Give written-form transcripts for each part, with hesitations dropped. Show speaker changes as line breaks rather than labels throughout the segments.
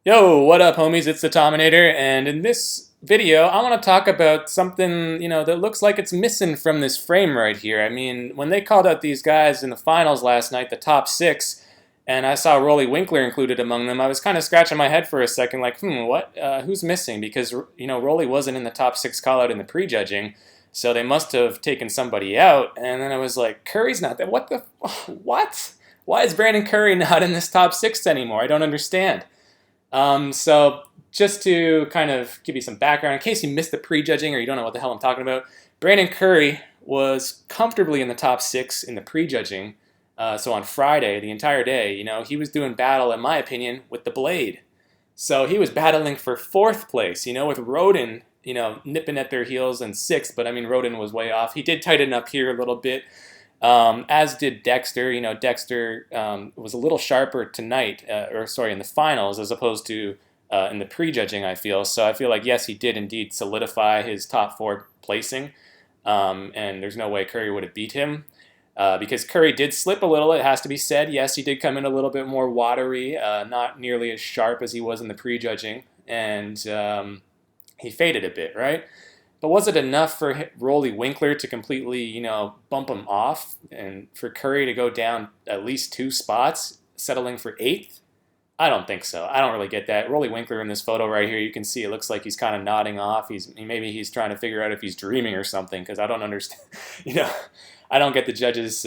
Yo, what up, homies? It's the Tominator, and in this video, I want to talk about something, that looks like it's missing from this frame right here. I mean, when they called out these guys in the finals last night, the top six, and I saw Roelly Winklaar included among them, I was kind of scratching my head for a second, like, what? Who's missing? Because, Roelly wasn't in the top six call out in the prejudging, so they must have taken somebody out, and then I was like, Curry's not there. What the, what? Why is Brandon Curry not in this top six anymore? I don't understand. So just to kind of give you some background, in case you missed the prejudging or you don't know what the hell I'm talking about, Brandon Curry was comfortably in the top six in the prejudging. So on Friday, the entire day, he was doing battle, in my opinion, with the blade. So he was battling for fourth place, with Roden, nipping at their heels in sixth. But I mean, Roden was way off. He did tighten up here a little bit. As did Dexter. Dexter was a little sharper tonight, in the finals as opposed to in the prejudging, I feel. So I feel like, yes, he did indeed solidify his top four placing. And there's no way Curry would have beat him. Because Curry did slip a little, it has to be said. Yes, he did come in a little bit more watery, not nearly as sharp as he was in the prejudging. And he faded a bit, right? But was it enough for Roelly Winklaar to completely, bump him off and for Curry to go down at least two spots, settling for eighth? I don't think so. I don't really get that. Roelly Winklaar in this photo right here, you can see it looks like he's kind of nodding off. Maybe he's trying to figure out if he's dreaming or something because I don't understand. You know, I don't get the judges'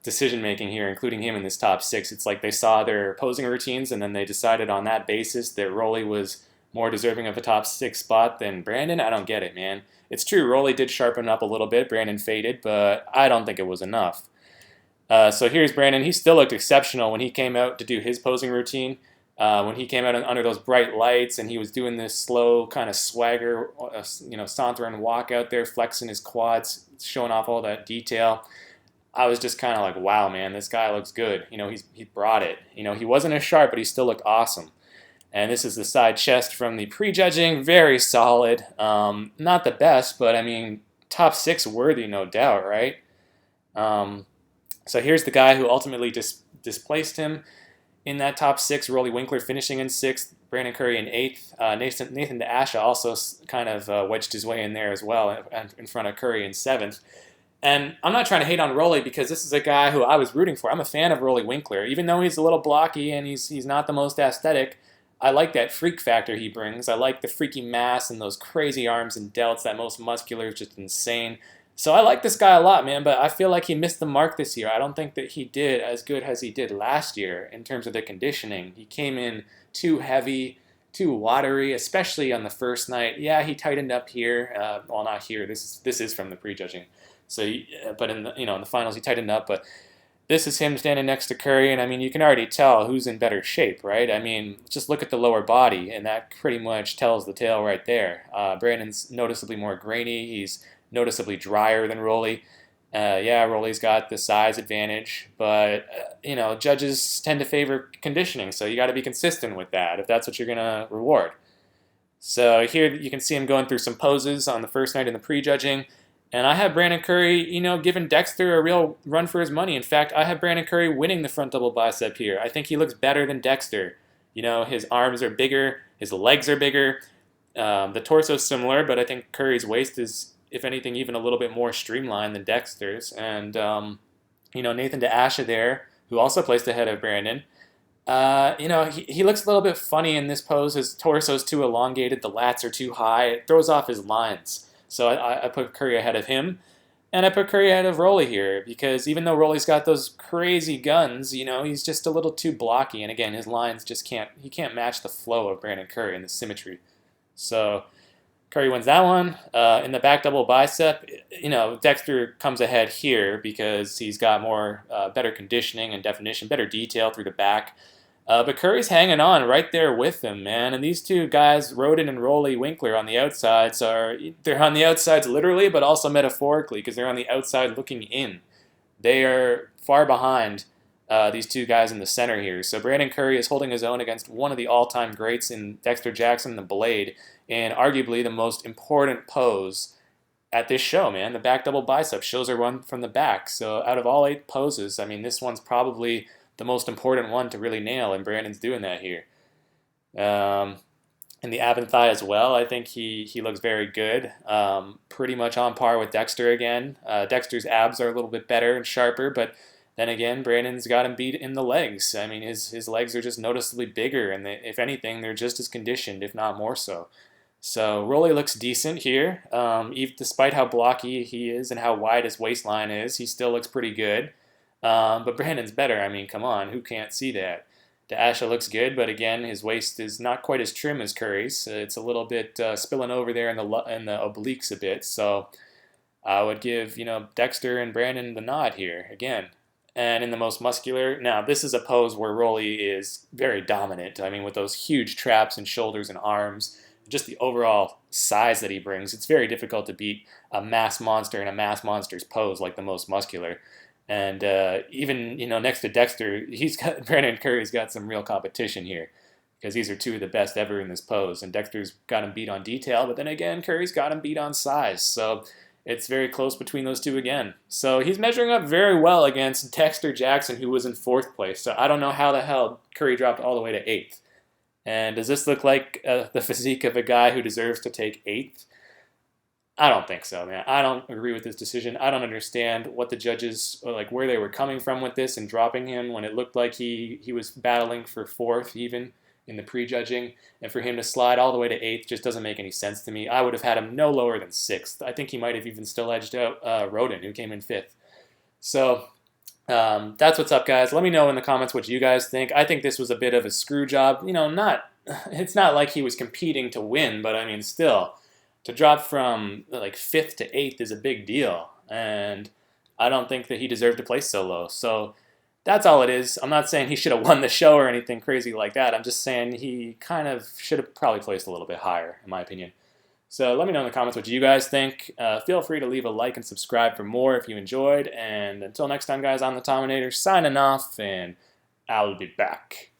decision making here, including him in this top six. It's like they saw their posing routines and then they decided on that basis that Roelly was more deserving of a top six spot than Brandon. I don't get it, man. It's true, Roelly did sharpen up a little bit. Brandon faded, but I don't think it was enough. So here's Brandon. He still looked exceptional when he came out to do his posing routine. When he came out under those bright lights and he was doing this slow kind of swagger, saunter and walk out there, flexing his quads, showing off all that detail. I was just kind of like, wow, man, this guy looks good. He brought it. He wasn't as sharp, but he still looked awesome. And this is the side chest from the prejudging. Very solid. Not the best, but I mean, top six worthy, no doubt, right? So here's the guy who ultimately displaced him in that top six. Roelly Winklaar finishing in sixth. Brandon Curry in eighth. Nathan DeAsha also kind of wedged his way in there as well in front of Curry in seventh. And I'm not trying to hate on Roelly because this is a guy who I was rooting for. I'm a fan of Roelly Winklaar. Even though he's a little blocky and he's not the most aesthetic, I like that freak factor he brings. I like the freaky mass and those crazy arms and delts. That most muscular is just insane. So I like this guy a lot, man, but I feel like he missed the mark this year. I don't think that he did as good as he did last year in terms of the conditioning. He came in too heavy, too watery, especially on the first night. Yeah, he tightened up here. Well, not here. This is from the prejudging. So, but in the finals he tightened up. But this is him standing next to Curry, and I mean, you can already tell who's in better shape, right? I mean, just look at the lower body, and that pretty much tells the tale right there. Brandon's noticeably more grainy. He's noticeably drier than Roelly. Yeah, Roelly's got the size advantage, but, judges tend to favor conditioning, so you got to be consistent with that if that's what you're going to reward. So here you can see him going through some poses on the first night in the prejudging. And I have Brandon Curry, giving Dexter a real run for his money. In fact, I have Brandon Curry winning the front double bicep here. I think he looks better than Dexter. His arms are bigger, his legs are bigger. The torso is similar, but I think Curry's waist is, if anything, even a little bit more streamlined than Dexter's. And, Nathan DeAsha there, who also placed ahead of Brandon. He looks a little bit funny in this pose. His torso's too elongated, the lats are too high. It throws off his lines. So I put Curry ahead of him, and I put Curry ahead of Roelly here because even though Roelly's got those crazy guns, he's just a little too blocky. And again, his lines just can't match the flow of Brandon Curry and the symmetry. So Curry wins that one. In the back double bicep, Dexter comes ahead here because he's got more better conditioning and definition, better detail through the back. But Curry's hanging on right there with him, man. And these two guys, Roden and Roelly Winklaar, on the outsides they're on the outsides literally, but also metaphorically, because they're on the outside looking in. They are far behind these two guys in the center here. So Brandon Curry is holding his own against one of the all-time greats in Dexter Jackson, the Blade, and arguably the most important pose at this show, man. The back double bicep shows a run from the back. So out of all 8 poses, I mean, this one's probably the most important one to really nail, and Brandon's doing that here. In the ab and thigh as well, I think he looks very good. Pretty much on par with Dexter again. Dexter's abs are a little bit better and sharper, but then again, Brandon's got him beat in the legs. I mean, his legs are just noticeably bigger, and if anything, they're just as conditioned, if not more so. So Roelly looks decent here. Even despite how blocky he is and how wide his waistline is, he still looks pretty good. But Brandon's better. I mean, come on, who can't see that? Asha looks good, but again, his waist is not quite as trim as Curry's. It's a little bit spilling over there in the obliques a bit. So I would give Dexter and Brandon the nod here again. And in the most muscular, now this is a pose where Roelly is very dominant. I mean, with those huge traps and shoulders and arms, just the overall size that he brings, it's very difficult to beat a mass monster in a mass monster's pose like the most muscular. And even next to Dexter, Brandon Curry's got some real competition here because these are two of the best ever in this pose. And Dexter's got him beat on detail, but then again, Curry's got him beat on size. So it's very close between those two again. So he's measuring up very well against Dexter Jackson, who was in 4th place. So I don't know how the hell Curry dropped all the way to 8th. And does this look like the physique of a guy who deserves to take 8th? I don't think so, man. I don't agree with this decision. I don't understand what the judges, or like where they were coming from with this and dropping him when it looked like he was battling for 4th even in the prejudging. And for him to slide all the way to 8th just doesn't make any sense to me. I would have had him no lower than 6th. I think he might have even still edged out Roden, who came in 5th. So that's what's up, guys. Let me know in the comments what you guys think. I think this was a bit of a screw job. It's not like he was competing to win, but I mean, still, to drop from like 5th to 8th is a big deal, and I don't think that he deserved to place so low. So that's all it is. I'm not saying he should have won the show or anything crazy like that. I'm just saying he kind of should have probably placed a little bit higher, in my opinion. So let me know in the comments what you guys think. Feel free to leave a like and subscribe for more if you enjoyed. And until next time, guys, I'm the Tominator signing off, and I'll be back.